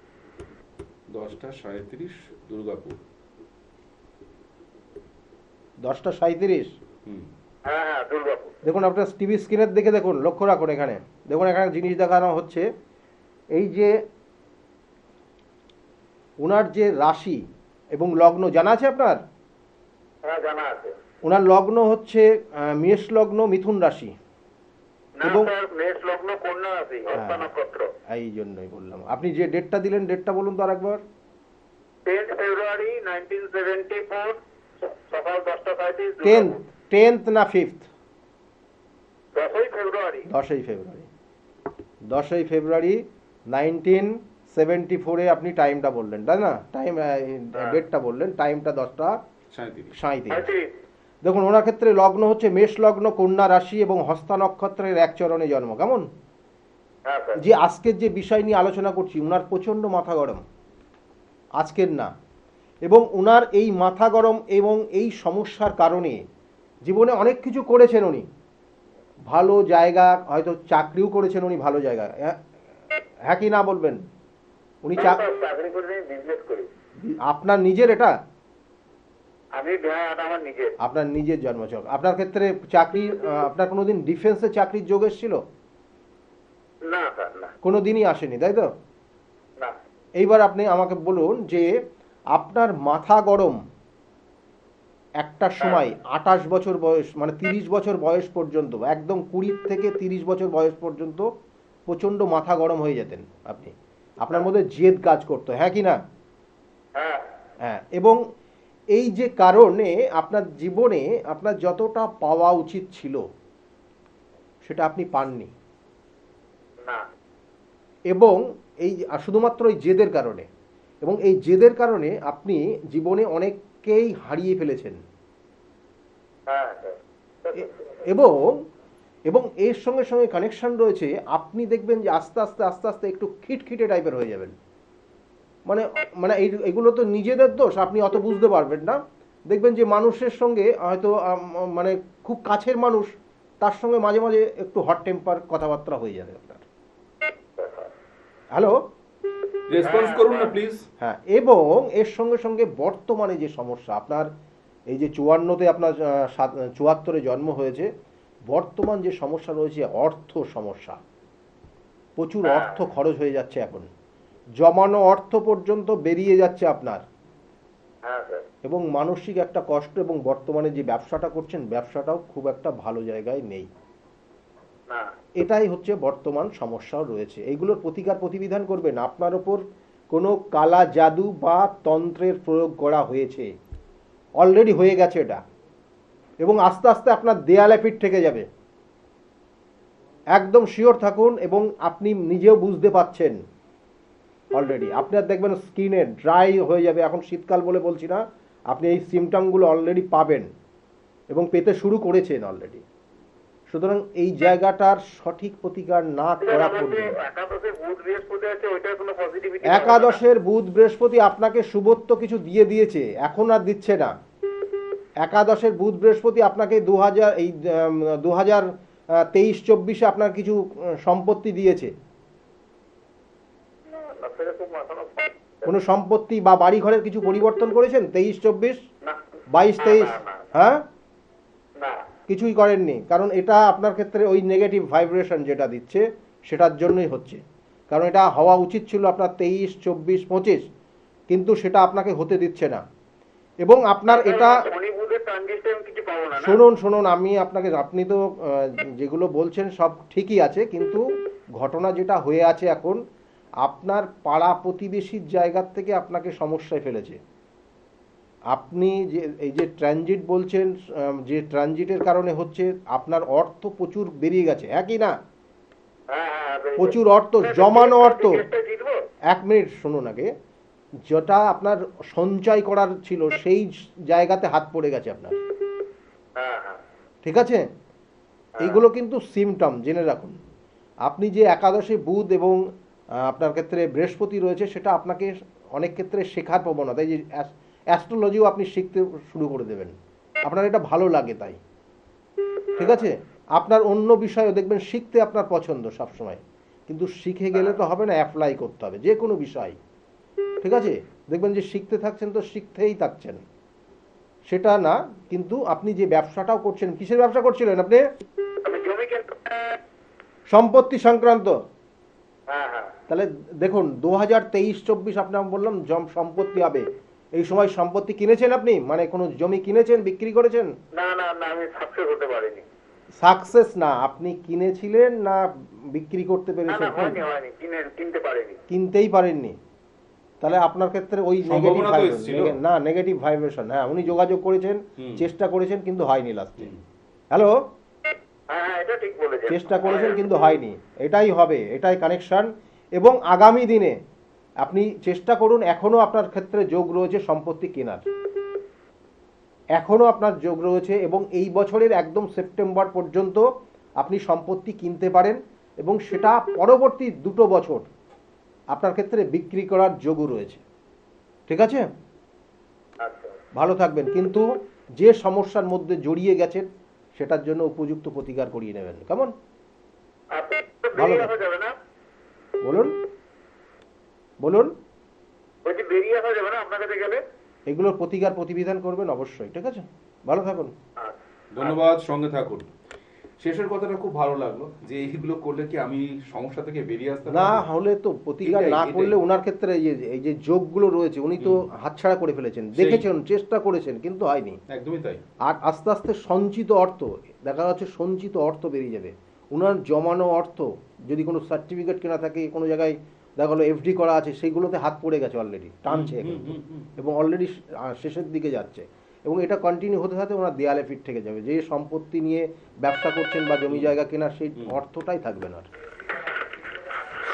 10:37 দুর্গাপুর। 10:37। হুম। হ্যাঁ, দুর্গাপুর। দেখুন আপনার টিভি স্ক্রিনের দিকে দেখুন, লক্ষ্য রাখুন এখানে। দেখুন এখানে জিনিস দেখানো হচ্ছে, এই যে ওনার যে রাশি এবং লগ্ন জানা আছে আপনার? হ্যাঁ, জানা আছে। ওনার লগ্ন হচ্ছে মেষ লগ্ন, মিথুন রাশি। না এবং- স্যার, মেষ লগ্ন, কন্যা রাশি, হস্তা হ্যাঁ। নক্ষত্র। এই জন্যই বললাম। আপনি যে ডেটটা দিলেন, ডেটটা বলুন তো আরেকবার। 10th February 1974, সকাল 10:37 টেন্থ, দুর্গাপুর। 10th না 5th? 10ই ফেব্রুয়ারি। 10ই ফেব্রুয়ারি। 10ই ফেব্রুয়ারি 1974-এ আপনি টাইমটা বললেন, তাই না? টাইম, ডেটটা বললেন, টাইমটা 10:37। 35। দেখুন ওনার ক্ষেত্রে লগ্ন হচ্ছে মেষ লগ্ন, কন্যা রাশি এবং হস্তা নক্ষত্রের এক চরণে জন্ম। কেমন? হ্যাঁ স্যার। যে আজকের যে বিষয় নিয়ে আলোচনা করছি, উনার প্রচণ্ড মাথা গরম, আজকের না। এবং উনার এই মাথা গরম এবং এই সমস্যার কারণে জীবনে অনেক কিছু করেছেন উনি, ভালো জায়গা, হয়তো চাকরিও করেছেন উনি ভালো জায়গায়। হ্যাঁ কি না বলবেন? উনি চাকরি করে বিজনেস করি। আপনার নিজের এটা? আমি আমার নিজের। আপনার নিজের জন্মছক। আপনার ক্ষেত্রে চাকরি, আপনার কোনোদিন ডিফেন্সে চাকরির যোগ এসেছিল? না স্যার, না। কোনো দিনই আসেনি, তাই তো? না। এইবার আপনি আমাকে বলুন যে আপনার মাথা গরম একটা সময় 28 বছর বয়স, মানে 30 বছর বয়স পর্যন্ত, একদম 20 থেকে 30 বছর বয়স পর্যন্ত প্রচণ্ড মাথা গরম হয়ে যেতেন আপনি। আপনার মধ্যে জেদ কাজ করতো, হ্যাঁ কি না? হ্যাঁ। হ্যাঁ। এবং এই যে কারণে আপনার জীবনে আপনার যতটা পাওয়া উচিত ছিল সেটা আপনি পাননি, না। এবং এই শুধুমাত্র এই জেদের কারণে, এবং এই জেদের কারণে আপনি জীবনে অনেককেই হারিয়ে ফেলেছেন। হ্যাঁ স্যার। এবং এবং এর সঙ্গে সঙ্গে কানেকশন রয়েছে, আপনি দেখবেন যে আস্তে আস্তে আস্তে আস্তে একটু খিটখিটে টাইপের হয়ে যাবেন। মানে মানে এগুলো তো নিজেদের দোষ, আপনি অত বুঝতে পারবেন না। দেখবেন যে মানুষের সঙ্গে হয়তো মানে খুব কাছের মানুষ, তার সঙ্গে মাঝে মাঝে একটু হট টেম্পার কথাবার্তা হয়ে যাবে আপনার। হ্যালো? রেসপন্স করুন না প্লিজ। হ্যাঁ। এবং এর সঙ্গে সঙ্গে বর্তমানে যে সমস্যা আপনার, এই যে 54-তে আপনার 74-এ জন্ম হয়েছে, বর্তমান যে সমস্যা রয়েছে অর্থ সমস্যা। প্রচুর অর্থ খরচ হয়ে যাচ্ছে এখন, জমানো অর্থ পর্যন্ত বেরিয়ে যাচ্ছে আপনার, হ্যাঁ স্যার। এবং মানসিক একটা কষ্ট। এবং বর্তমানে যে ব্যবসাটা করছেন, ব্যবসাটাও খুব একটা ভালো জায়গায় নেই। না। এটাই হচ্ছে বর্তমান সমস্যাও রয়েছে। এইগুলোর প্রতিকার প্রতিবিধান করবেন। আপনার ওপর কোনো কালা জাদু বা তন্ত্রের প্রয়োগ করা হয়েছে, অলরেডি হয়ে গেছে এটা, এবং আস্তে আস্তে আপনার দেয়ালে পিঠ থেকে যাবে, একদম শিওর থাকুন। এবং আপনি নিজেও বুঝতে পাচ্ছেন অলরেডি। আপনার দেখবেন স্কিনে ড্রাই হয়ে যাবে, এখন শীতকাল বলে বলছি না, আপনি এই সিমটমগুলো অলরেডি পাবেন এবং পেতে শুরু করেছেন অলরেডি। সুতরাং এই জায়গাটার সঠিক প্রতিকার না করা পর্যন্ত, একাদশে বুধ বৃহস্পতি আছে, ওইটার কোনো পজিটিভিটি? একাদশের বুধ বৃহস্পতি আপনাকে শুভত্ব কিছু দিয়ে দিয়েছে, এখন আর দিচ্ছে না। একাদশের বুধ বৃহস্পতি আপনাকে 2023-24 আপনার কিছু সম্পত্তি দিয়েছে, কোনো সম্পত্তি বা বাড়ি ঘরের কিছু পরিবর্তন করেছেন 23-24, 22-23? হ্যাঁ, না। কিছুই করেননি। কারণ এটা আপনার ক্ষেত্রে ওই নেগেটিভ ভাইব্রেশন যেটা দিচ্ছে সেটার জন্যই হচ্ছে। কারণ এটা হওয়া উচিত ছিল আপনার 23, 24, 25, কিন্তু সেটা আপনাকে হতে দিচ্ছে না। এবং আপনার এটা শুনুন, আমি আপনাকে, আপনি তো যেগুলো বলছেন সব ঠিকই আছে, কিন্তু ঘটনা যেটা হয়ে আছে এখন, আপনার পাড়া প্রতিবেশীর জায়গার থেকে আপনাকে সমস্যায় ফেলেছে। আপনি যে এই যে ট্রানজিট বলছেন, যে ট্রানজিটের কারণে হচ্ছে আপনার অর্থ প্রচুর বেরিয়ে গেছে, একই না? প্রচুর অর্থ, জমানো অর্থ। 1 মিনিট শুনুন আগে। যেটা আপনার সঞ্চয় করার ছিল সেই জায়গাতে হাত পড়ে গেছে আপনার, হ্যাঁ হ্যাঁ ঠিক আছে? এইগুলো কিন্তু সিমটম, জেনে রাখুন। আপনি যে একাদশে বুধ এবং আপনার ক্ষেত্রে বৃহস্পতি রয়েছে, সেটা আপনাকে অনেক ক্ষেত্রে শেখার প্রবণতা, এই যে অ্যাস্ট্রোলজিও আপনি শিখতে শুরু করে দেবেন, আপনার এটা ভালো লাগে তাই, ঠিক আছে? আপনার অন্য বিষয়ও দেখবেন শিখতে আপনার পছন্দ সবসময়, কিন্তু শিখে গেলে তো হবে না, অ্যাপ্লাই করতে হবে যে কোনো বিষয়, ঠিক আছে? দেখবেন যে শিখতে থাকছেন তো শিখতেই থাকছেন, সেটা না। কিন্তু আপনি যে ব্যবসাটাও করছেন, কিসের ব্যবসা করছিলেন আপনি? আমি জমি কিনতে সম্পত্তি সংক্রান্ত। হ্যাঁ হ্যাঁ তাহলে দেখুন 2023-24 আপনার বললাম সম্পত্তি হবে, এই সময় সম্পত্তি কিনেছেন আপনি, মানে কোনো জমি কিনেছেন, বিক্রি করেছেন? না না না আমি সাকসেস হতে পারিনি। সাকসেস না, আপনি কিনেছিলেন না বিক্রি করতে না পেরেছেন? না হয়নি হয়নি কিনতে পারিনি। কিনতেই পারেননি। তাহলে আপনার ক্ষেত্রে ওই নেগেটিভ সম্ভাবনা তো এসেছিল। ভাইব্রেশন, না নেগেটিভ ভাইব্রেশন। হ্যাঁ, উনি যোগাযোগ করেছেন, চেষ্টা করেছেন, কিন্তু হয়নি লাস্টে। হ্যালো, হ্যাঁ হ্যাঁ এটা ঠিক বলেছেন। চেষ্টা করেছেন কিন্তু হয়নি, এটাই হবে, এটাই কানেকশন। এবং আগামী দিনে আপনি চেষ্টা করুন, এখনো আপনার ক্ষেত্রে যোগ রয়েছে সম্পত্তি কেনার, এখনো আপনার যোগ রয়েছে, এবং এই বছরের একদম সেপ্টেম্বর পর্যন্ত আপনি সম্পত্তি কিনতে পারেন, এবং সেটা পরবর্তী 2 বছর আপনার ক্ষেত্রে বিক্রি করার যোগও রয়েছে, ঠিক আছে? আচ্ছা ভালো থাকবেন, কিন্তু যে সমস্যার মধ্যে জড়িয়ে গেছেন সেটার জন্য উপযুক্ত প্রতিকার করিয়ে নেবেন, কেমন? আপনি ভালো বেরিয়ে থাকুন। আসা যাবে না? বলুন বলুন। বলছি বেরিয়ে আসা যাবে না আপনার কাছে গেলে? এগুলোর প্রতিকার প্রতিবিধান করবেন অবশ্যই, ঠিক আছে? ভালো থাকুন। আচ্ছা। ধন্যবাদ, সঙ্গে থাকুন। শেষের কথাটা খুব ভালো লাগলো, যে এইগুলো করলে কি আমি সমস্যা থেকে বেরিয়ে আসতে না পারবো? হলে তো প্রতিকার এটাই, না এটাই। করলে ওনার ক্ষেত্রে এই যে যোগগুলো রয়েছে উনি তো হাতছাড়া করে ফেলেছেন, দেখেছেন, চেষ্টা করেছেন, কিন্তু হয়নি। একদমই তাই। আর আস্তে আস্তে সঞ্চিত অর্থ দেখা যাচ্ছে, সঞ্চিত অর্থ বেরিয়ে যাবে, ওনার জমানো অর্থ, যদি কোনো সার্টিফিকেট কেনা থাকে, কোনো জায়গায় দেখা গেলো এফডি করা আছে, সেইগুলোতে হাত পড়ে গেছে অলরেডি, টানছে কিন্তু, এবং অলরেডি শেষের দিকে যাচ্ছে, এবং এটা কন্টিনিউ হতে হতে ওনার দেয়ালে পিঠ থেকে যাবে। যে সম্পত্তি নিয়ে ব্যবসা করছেন বা জমি জায়গা কেনার, সেই অর্থটাই থাকবে না।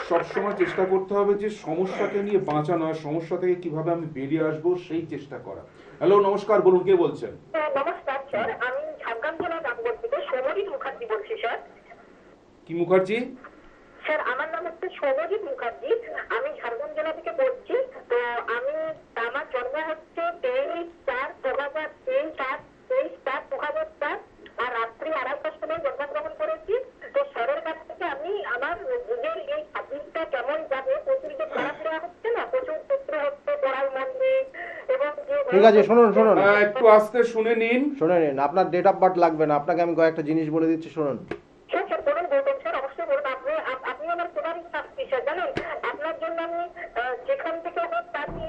সবসময় চেষ্টা করতে হবে যে সমস্যাকে নিয়ে বাঁচা নয়, সমস্যা থেকে কিভাবে আমি বেরিয়ে আসবো সেই চেষ্টা করা। হ্যালো, নমস্কার, বলুন, কে বলছেন? নমস্কার স্যার, আমি ঝাড়গ্রাম জেলার রামগড় থেকে সৌম্যজিৎ মুখার্জি বলছি স্যার। কি মুখার্জি? স্যার আমার নাম হচ্ছে সৌম্যজিৎ মুখার্জি, আমি ঝাড়গ্রাম জেলা থেকে বলছি। তো আমার জন্ম হচ্ছে 23/4/2004, আর রাত্রি 2:30টার সময় জন্মগ্রহণ করেছি। তো স্যারের কাছ থেকে আমি আমার নিজের এই সাবজেক্টটা কেমন যাবে, প্রচুর যে পড়াশোনা হচ্ছে না, প্রচুর ক্ষেত্র হচ্ছে পড়ার মন নেই, এবং যে ঠিক আছে, শুনুন শুনুন একটু আস্তে শুনে নিন। শুনে নিন, আপনার ডেট অফ বার্থ লাগবে না, আপনাকে আমি কয়েকটা জিনিস বলে দিচ্ছি, শুনুন। স্যার স্যার বলুন, বলুন স্যার, অবশ্যই বলুন। আপনি আমার প্রধান শাস্তি স্যার, জানেন আপনার জন্য আমি যেখান থেকে হোক তারই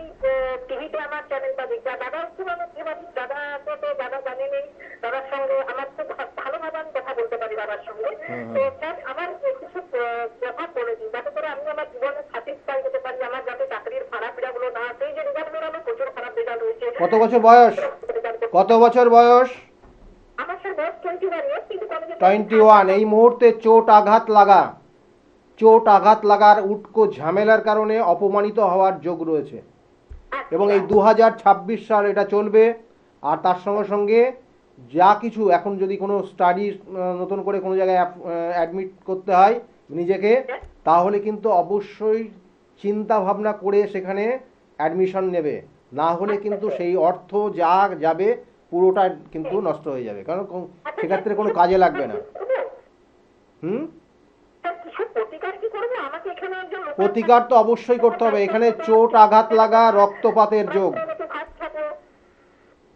টিভিতে আমার চ্যানেলটা দেখি। আর দাদা হচ্ছে আমার প্রেমাদি, দাদাকে তো দাদা জানে নেই, দাদার সঙ্গে আমার খুব ভালোভাবে আমি কথা বলতে পারি দাদার সঙ্গে। তো স্যার আমার কিছু কথা বলে দিন, যাতে করে আমি আমার জীবনে স্যাটিসফাই হতে পারি, আমার যাতে চাকরির খারাপ রেজাল্টগুলো না আসে। এই যে রেজাল্টগুলো আমার প্রচুর খারাপ রেজাল্ট হয়েছে। কত বছর বয়স? কত বছর বয়স? আমার স্যার বয়স 21 ইয়ার্স, কিন্তু কলেজে 21। এই মুহূর্তে চোট আঘাত লাগা, চোট আঘাত লাগার উটকো ঝামেলার কারণে অপমানিত হওয়ার যোগ রয়েছে, এবং এই 2026 সাল এটা চলবে। আর তার সঙ্গে সঙ্গে যা কিছু এখন যদি কোনো স্টাডি নতুন করে কোনো জায়গায় অ্যাডমিট করতে হয় নিজেকে, তাহলে কিন্তু অবশ্যই চিন্তা ভাবনা করে সেখানে অ্যাডমিশন নেবে, না হলে কিন্তু সেই অর্থ যা যাবে পুরোটা কিন্তু নষ্ট হয়ে যাবে, কারণ সেক্ষেত্রে কোনো কাজে লাগবে না। প্রতিকার তো অবশ্যই করতে হবে, এখানে চোট আঘাত লাগা, রক্তপাতের যোগ,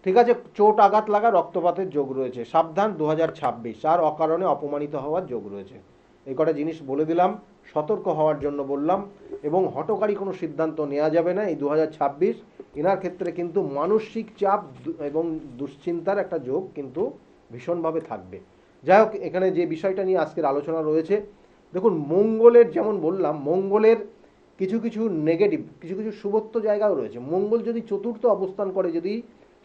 ঠিক আছে? চোট আঘাত লাগা, রক্তপাতের যোগ রয়েছে, সাবধান 2026। আর অকারণে অপমানিত হওয়ার যোগ রয়েছে। এই কটা জিনিস বলে দিলাম, সতর্ক হওয়ার জন্য বললাম, এবং হঠকারী কোনো সিদ্ধান্ত নেওয়া যাবে না। এই 2026 এনার ক্ষেত্রে কিন্তু মানসিক চাপ এবং দুশ্চিন্তার একটা যোগ কিন্তু ভীষণভাবে থাকবে। যাই হোক, এখানে যে বিষয়টা নিয়ে আজকের আলোচনা রয়েছে, দেখুন মঙ্গলের, যেমন বললাম, মঙ্গলের কিছু কিছু নেগেটিভ, কিছু কিছু শুভত্ব জায়গাও রয়েছে। মঙ্গল যদি চতুর্থ অবস্থান করে, যদি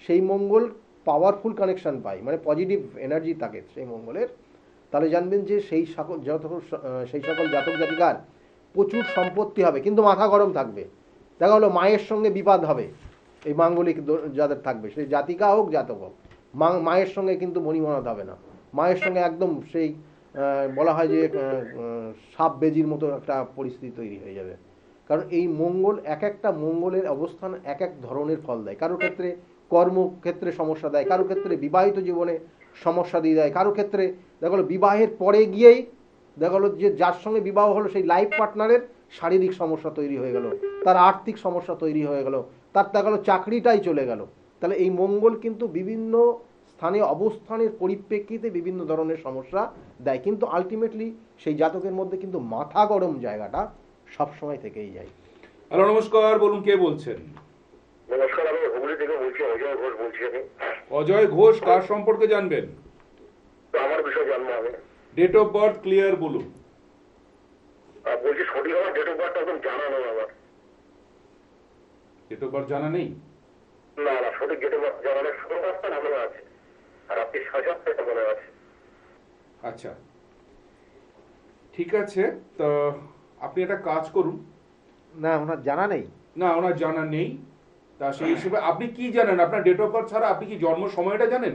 সেই মঙ্গল পাওয়ারফুল কানেকশন পায়, মানে পজিটিভ এনার্জি থাকে সেই মঙ্গলের, তাহলে জানবেন যে সেই সকল জাতক জাতিকার প্রচুর সম্পত্তি হবে, কিন্তু মাথা গরম থাকবে। দেখা হলো মায়ের সঙ্গে বিবাদ হবে, এই মাঙ্গলিক যাদের থাকবে, সেই জাতিকা হোক জাতক হোক, মায়ের সঙ্গে কিন্তু মনিমনাদ হবে না, মায়ের সঙ্গে একদম সেই বলা হয় যে সাপ বেজির মতো একটা পরিস্থিতি তৈরি হয়ে যাবে। কারণ এই মঙ্গল, এক একটা মঙ্গলের অবস্থান এক এক ধরনের ফল দেয়। কারো ক্ষেত্রে কর্মক্ষেত্রে সমস্যা দেয়, কারো ক্ষেত্রে বিবাহিত জীবনে সমস্যা দিয়ে দেয়, কারো ক্ষেত্রে দেখা গেলো বিবাহের পরে গিয়েই দেখা গেলো যে যার সঙ্গে বিবাহ হলো সেই লাইফ পার্টনারের শারীরিক সমস্যা তৈরি হয়ে গেল, তার আর্থিক সমস্যা তৈরি হয়ে গেল, তার দেখা গেলো চাকরিটাই চলে গেল। তাহলে এই মঙ্গল কিন্তু বিভিন্ন স্থানে অবস্থানের পরিপ্রেক্ষিতে বিভিন্ন ধরনের সমস্যা দেয়, কিন্তু আলটিমেটলি সেই জাতকের মধ্যে কিন্তু মাথা গরম জায়গাটা সবসময় থেকেই যায়। হ্যালো, নমস্কার, বলুন কে বলছেন? নমস্কার, আমি হুগলি থেকে বলছি, অজয় ঘোষ বলছি। আমি অজয় ঘোষ, কার সম্পর্কে জানবেন? তো আমার বিষয়ে জানবো আমি। ডেট অফ বার্থ ক্লিয়ার বলুন। বলছি সঠিক আমার ডেট অফ বার্থ একদম জানা নেই আমার। ডেট অফ বার্থ জানা নেই? না না, সঠিক ডেট অফ বার্থ জানা নেই, শুরু রাস্তা মনে আছে, আর আপনি সাজাতে মনে আছে। আচ্ছা, ঠিক আছে, তো আপনি একটা কাজ করুন। না, ওনার জানা নেই। না, ওনার জানা নেই। তা সেই হিসেবে আপনি কি জানেন? আপনার ডেট অফ বার্থ ছাড়া আপনি কি জন্ম সময়টা জানেন?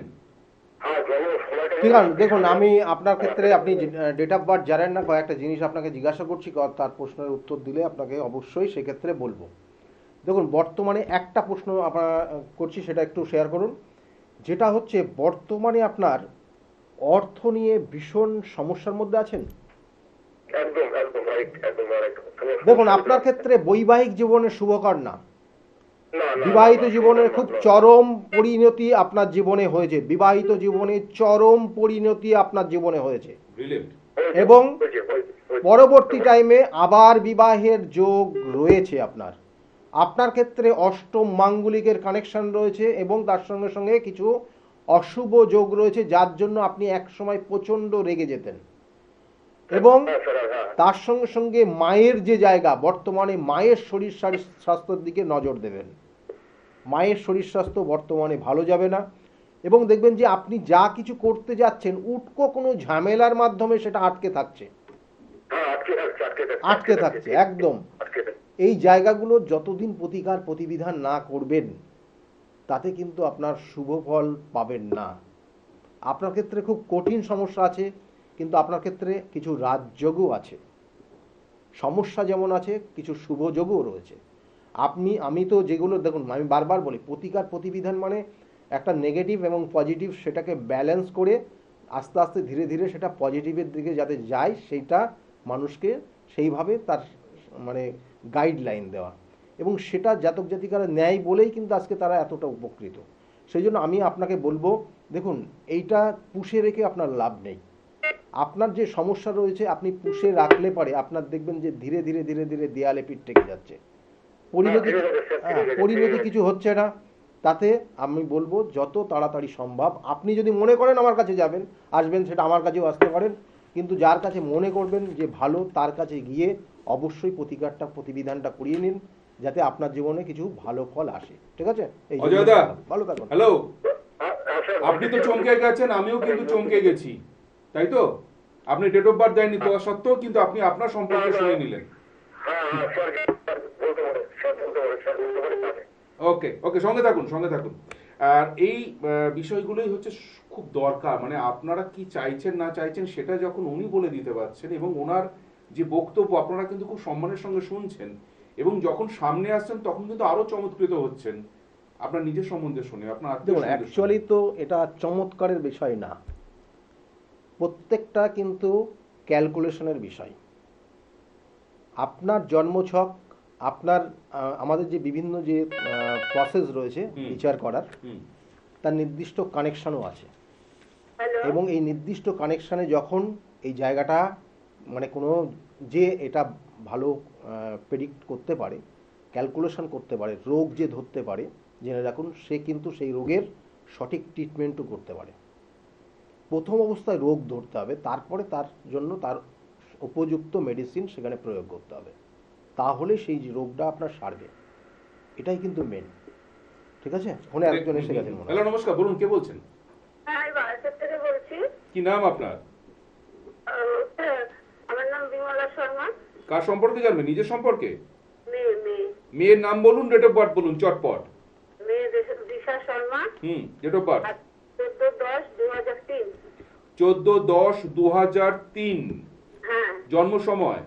হ্যাঁ, জন্ম সময়টা ঠিক আছে, দেখুন আমি আপনার ক্ষেত্রে আপনি ডেট অফ বার্থ জানেন না, কয়েকটা জিনিস আপনাকে জিজ্ঞাসা করছি, তার প্রশ্নের উত্তর দিলে আপনাকে অবশ্যই সেক্ষেত্রে বলবো। দেখুন, বর্তমানে একটা প্রশ্ন আপনার করছি, সেটা একটু শেয়ার করুন। যেটা হচ্ছে, বর্তমানে আপনার অর্থ নিয়ে ভীষণ সমস্যার মধ্যে আছেন। একদম একদম রাইট, একদম রাইট। দেখুন, আপনার ক্ষেত্রে বৈবাহিক জীবনে শুভকর না, না, না, বিবাহিত না, জীবনের না, খুব না। চরম পরিণতি আপনার জীবনে হয়েছে, বিবাহিত জীবনে চরম পরিণতি আপনার জীবনে হয়েছে, ব্রিলিয়েন্ট। এবং হয়েছে। পরবর্তী টাইমে আবার বিবাহের যোগ রয়েছে আপনার। আপনার ক্ষেত্রে অষ্টম মাঙ্গলিকের কানেকশন রয়েছে, এবং তার সঙ্গে সঙ্গে কিছু অশুভ যোগ রয়েছে, যার জন্য আপনি একসময় প্রচণ্ড রেগে যেতেন। এবং হ্যাঁ, স্যার, হ্যাঁ। তার সঙ্গে সঙ্গে মায়ের যে জায়গা, বর্তমানে মায়ের শরীর স্বাস্থ্যের দিকে নজর দেবেন। মায়ের শরীর স্বাস্থ্য বর্তমানে ভালো যাবে না, এবং দেখবেন যে আপনি যা কিছু করতে যাচ্ছেন উটকো কোনো ঝামেলার মাধ্যমে সেটা আটকে থাকছে, হ্যাঁ, আটকে থাকছে একদম। আটকে থাকছে। এই জায়গাগুলো যতদিন প্রতিবিধান না করবেন, তাতে কিন্তু আপনার শুভ ফল পাবেন না। আপনার ক্ষেত্রে খুব কঠিন সমস্যা আছে, কিন্তু আপনার ক্ষেত্রে কিছু রাজযোগও আছে। সমস্যা যেমন আছে, কিছু শুভ যোগও রয়েছে। আমি তো যেগুলো, দেখুন আমি বারবার বলি, প্রতিবিধান মানে একটা নেগেটিভ এবং পজিটিভ, সেটাকে ব্যালেন্স করে আস্তে আস্তে ধীরে ধীরে সেটা পজিটিভের দিকে যাতে যায়, সেইটা মানুষকে সেইভাবে তার মানে গাইডলাইন দেওয়া, এবং সেটা জাতক জাতিকারা নেয় বলেই কিন্তু আজকে তারা এতটা উপকৃত। সেই জন্য আমি আপনাকে বলবো, দেখুন, এইটা পুষে রেখে আপনার লাভ নেই। আপনার যে সমস্যা রয়েছে, আপনি পুষে রাখলে পারে আপনার দেখবেন যে ধীরে ধীরে ধীরে ধীরে দেয়ালে পিঠ ঠেকে যাচ্ছে, পরিণতি কিছু হচ্ছে না। তাতে আমি বলবো যত তাড়াতাড়ি সম্ভব, আপনি যদি মনে করেন আমার কাছে আসবেন, সেটা আমার কাছেও আসতে পারেন, কিন্তু যার কাছে মনে করবেন যে ভালো, তার কাছে গিয়ে অবশ্যই প্রতিবিধানটা করিয়ে নিন, যাতে আপনার জীবনে কিছু ভালো ফল আসে। ঠিক আছে? অজয় দা, ভালো থাকুন। হ্যালো। আপনি তো চমকে গেছেন, আমিও কিন্তু চমকে গেছি, তাই তো? আপনি ডেট অফ বার্থ দেননি তো সত্ত্বেও কিন্তু আপনি আপনার সম্পর্কে শুনে নিলেন। ওকে ওকে, সঙ্গে থাকুন, সঙ্গে থাকুন। আর এই বিষয়গুলোই হচ্ছে খুব দরকার, মানে আপনারা কি চাইছেন না চাইছেন সেটা যখন উনি বলে দিতে পারছেন, এবং ওনার যে বক্তব্য আপনারা কিন্তু খুব সম্মানের সঙ্গে শুনছেন, এবং যখন সামনে আসছেন তখন কিন্তু আরো চমৎকৃত হচ্ছেন আপনার নিজের সম্বন্ধে শুনে, আপনার দেখুন, অ্যাকচুয়ালি তো এটা চমৎকারের বিষয় না, প্রত্যেকটা কিন্তু ক্যালকুলেশনের বিষয়। আপনার জন্মছক, আপনার আমাদের যে বিভিন্ন যে প্রসেস রয়েছে বিচার করার, তার নির্দিষ্ট কানেকশনও আছে, এবং এই নির্দিষ্ট কানেকশানে যখন এই জায়গাটা মানে কোনো যে এটা ভালো প্রেডিক্ট করতে পারে, ক্যালকুলেশন করতে পারে, রোগ যে ধরতে পারে, জেনে রাখুন সে কিন্তু সেই রোগের সঠিক ট্রিটমেন্টও করতে পারে। প্রথম অবস্থায় রোগ ধরতে হবে, তারপরে তার জন্য তার উপযুক্ত মেডিসিন সেখানে প্রয়োগ করতে হবে, তাহলে সেই রোগটা আপনার সারবে। এটাই কিন্তু মেন। ঠিক আছে? ফোনে একজন এসে গেছেন মনে হয়। হ্যালো, নমস্কার, বলুন কে বলছেন? আমি বারাসাত থেকে বলছি। কি নাম আপনার? আমার নাম বিমলা শর্মা। কার সম্পর্কে জানবেন? নিজের সম্পর্কে? মেয়ে। মেয়ের নাম বলুন, ডেট অফ বার্থ বলুন চটপট। মেয়ে দিশা শর্মা, ডেট অফ বার্থ। আর 14/10/2003। 14/10/2003। হ্যাঁ, জন্ম সময়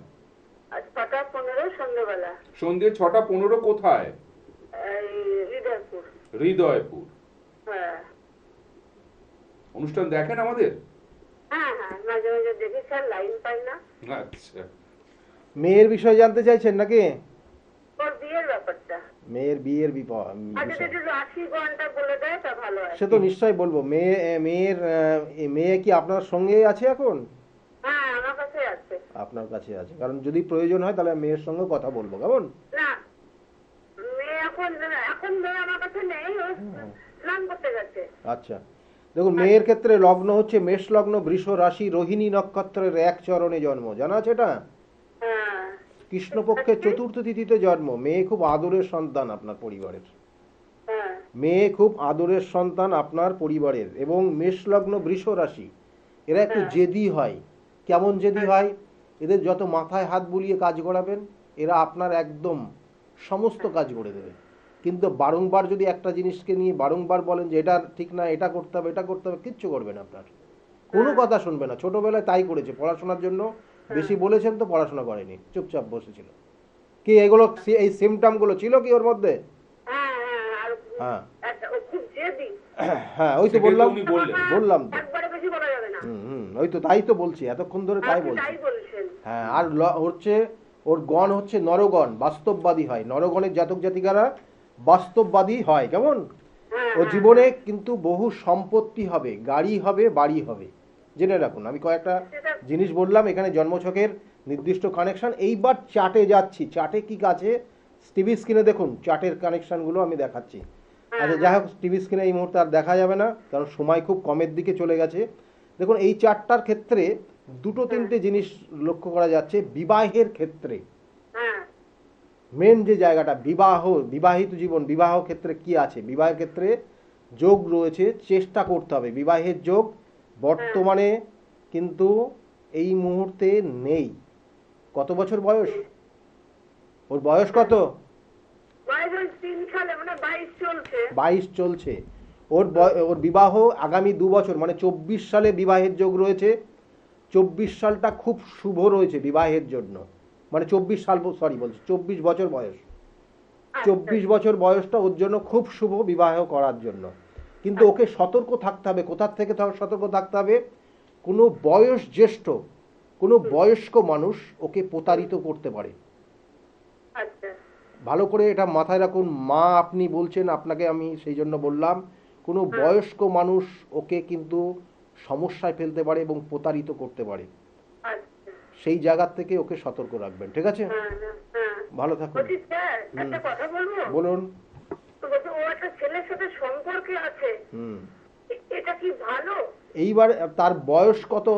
আর 6টা 15 সন্ধ্যাবেলা। সন্ধ্যে 6টা 15 কোথায়? এই হৃদয়পুর। হৃদয়পুর। হ্যাঁ অনুষ্ঠান দেখেন আমাদের? হ্যাঁ হ্যাঁ, মাঝে মাঝে দেখি স্যার, লাইন পাই না। আচ্ছা, মেয়ের বিষয়ে জানতে চাইছেন নাকি? ওর বিয়ের ব্যাপারটা মেয়ের বিয়ের আচ্ছা, বিষয় যদি রাশি গণটা বলে দেয় তা ভালো হয়। সে তো নিশ্চয়ই বলবো। মেয়ে কি আপনার সঙ্গে আছে এখন? হ্যাঁ, আমার কাছে আছে। আপনার কাছে আছে, কারণ যদি প্রয়োজন হয় তাহলে মেয়ের সঙ্গে কথা বলবো, কেমন? না, মেয়ে এখন মেয়ে আমার কাছে নেই, ও স্নান করতে গেছে। আচ্ছা, দেখুন মেয়ের ক্ষেত্রে লগ্ন হচ্ছে মেষ লগ্ন, বৃষ রাশি, রোহিণী নক্ষত্রের 1 চরণে জন্ম, জানা আছে এটা? হ্যাঁ কৃষ্ণপক্ষের 4র্থ তিথিতে জন্ম। মেয়ে খুব আদরের সন্তান আপনার পরিবারের। হ্যাঁ মেয়ে খুব আদরের সন্তান আপনার পরিবারের, এবং মেষ লগ্ন বৃষ রাশি, এরা একটু জেদি হয়। কেমন জেদি হয়? এদের যত মাথায় হাত বুলিয়ে কাজ করাবেন, এরা আপনার একদম সমস্ত কাজ করে দেবে। কিন্তু বারংবার যদি একটা জিনিসকে নিয়ে বারংবার বলেন যে এটা ঠিক না, এটা করতে হবে, এটা করতে হবে, কিচ্ছু করবে না আপনার, কোনো কথা শুনবে না। ছোটবেলায় তাই করেছে, পড়াশোনার জন্য বেশি বলেছেন তো পড়াশোনা করেনি, চুপচাপ বসেছিল। কি এগুলো, এই সিমটমগুলো ছিল কি ওর মধ্যে? হ্যাঁ হ্যাঁ, আর হ্যাঁ ও খুব জেদি। হ্যাঁ, ওই তো সেটাই তো বললাম, উনি বললেন। বললাম তো। একবারে বেশি বলা যাবে না। ওই তো, তাই তো বলছি, এতক্ষণ ধরে তাই আপনি বলছি। তাই বলছেন। হ্যাঁ, আর হচ্ছে ওর গণ হচ্ছে নরগণ, বাস্তববাদী হয়। নরগণের জাতক জাতিকারা বাস্তববাদী হয়, কেমন? হ্যাঁ ও জীবনে কিন্তু বহু সম্পত্তি হবে, গাড়ি হবে, বাড়ি হবে, জেনে রাখুন। আমি কয়েকটা জিনিস বললাম, এখানে জন্মছকের নির্দিষ্ট কানেকশন। এইবার চার্টে যাচ্ছি, চার্টে কি আছে টিভি স্ক্রিনে দেখুন, চার্টের কানেকশনগুলো আমি দেখাচ্ছি। আচ্ছা, যাই হোক, টিভি স্ক্রিনে এই মুহূর্তে আর দেখা যাবে না, কারণ সময় খুব কমের দিকে চলে গেছে। দেখুন, এই চার্টটার ক্ষেত্রে 2-3টে জিনিস লক্ষ্য করা যাচ্ছে। বিবাহের ক্ষেত্রে হ্যাঁ মেন যে জায়গাটা, বিবাহিত জীবন, বিবাহ ক্ষেত্রে কি আছে? বিবাহের ক্ষেত্রে যোগ রয়েছে, চেষ্টা করতে হবে। বিবাহের যোগ বর্তমানে কিন্তু এই মুহূর্তে নেই। কত বছর বয়স ওর? বয়স কত? 3 সালে, মানে 22 চলছে। 22 চলছে। ওর বিবাহ আগামী 2 বছর, মানে 24 সালে বিবাহের যোগ রয়েছে। 24 সালটা খুব শুভ রয়েছে বিবাহের জন্য, মানে 24 সাল, সরি বলছি 24 বছর বয়স। 24 বছর বয়সটা ওর জন্য খুব শুভ বিবাহ করার জন্য। কিন্তু ওকে সতর্ক থাকতে হবে। কোথার থেকে সতর্ক থাকতে হবে? কোনো বয়স জ্যেষ্ঠ, কোনো বয়স্ক মানুষ ওকে প্রতারিত করতে পারে। আচ্ছা ভালো করে এটা মাথায় রাখুন। মা আপনি বলছেন, আপনাকে আমি সেই জন্য বললাম, কোনো বয়স্ক মানুষ ওকে কিন্তু সমস্যায় ফেলতে পারে এবং প্রতারিত করতে পারে। আচ্ছা। সেই জায়গা থেকে ওকে সতর্ক রাখবেন, ঠিক আছে? হ্যাঁ হ্যাঁ হ্যাঁ। ভালো থাকুন। বলছি স্যার, একটা কথা বলবো? বলুন। তো বলছি, ও একটা ছেলের সাথে সম্পর্কে আছে, এটা কি ভালো? এইবার তার বয়স কত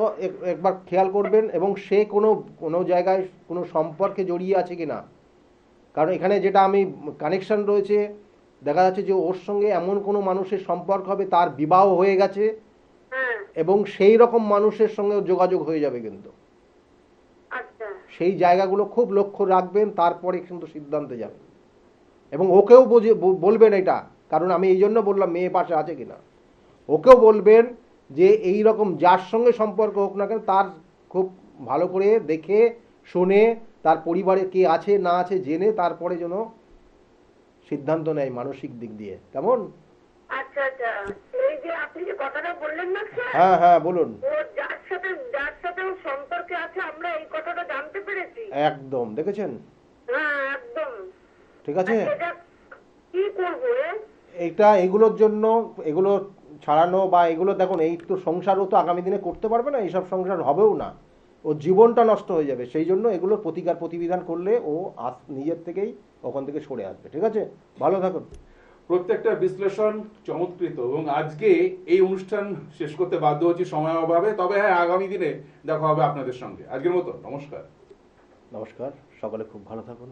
একবার খেয়াল করবেন, এবং সে কোনো কোনো জায়গায় কোনো সম্পর্কে জড়িয়ে আছে কিনা। কারণ এখানে যেটা আমি কানেকশন রয়েছে, দেখা যাচ্ছে যে ওর সঙ্গে এমন কোনো মানুষের সম্পর্ক হবে, তার বিবাহ হয়ে গেছে, হ্যাঁ এবং সেই রকম মানুষের সঙ্গে যোগাযোগ হয়ে যাবে কিন্তু। আচ্ছা সেই জায়গাগুলো খুব লক্ষ্য রাখবেন, তারপরে কিন্তু সিদ্ধান্তে যাবেন। এবং ওকেও বলবেন এটা, কারণ আমি এই জন্য বললাম মেয়ে পাশে আছে কিনা। ওকেও বলবেন যে এই রকম যার সঙ্গে সম্পর্ক হোক না কেন, তার খুব ভালো করে দেখে শুনে, তার পরিবারে কে আছে না আছে জেনে তারপরে যেন সিদ্ধান্ত নেয় মানসিক দিক দিয়ে, কেমন? আচ্ছা আচ্ছা। এই যে আপনি যে কথাটা বললেন না স্যার, হ্যাঁ হ্যাঁ, বলুন। ও যার সাথে ও সম্পর্কে আছে, আমরা এই কথাটা জানতে পেরেছি। একদম, দেখেছেন? হ্যাঁ একদম। ঠিক আছে। এটা কি করবো? এগুলোর জন্য, এগুলো ছাড়ানো বা এগুলো দেখুন, এই তো সংসারও তো আগামী দিনে করতে পারবে না, এইসব সংসার হবেও না, ও জীবনটা নষ্ট হয়ে যাবে। সেই জন্য এগুলোর প্রতিবিধান করলে ও নিজের থেকেই ওখান থেকে সরে আসবে, ঠিক আছে? ভালো থাকুন। প্রত্যেকটা বিশ্লেষণ চমৎকৃত, এবং আজকে এই অনুষ্ঠান শেষ করতে বাধ্য হচ্ছি সময় অভাবে। তবে হ্যাঁ, আগামী দিনে দেখা হবে আপনাদের সঙ্গে। আজকের মতো নমস্কার। নমস্কার, সকলে খুব ভালো থাকুন।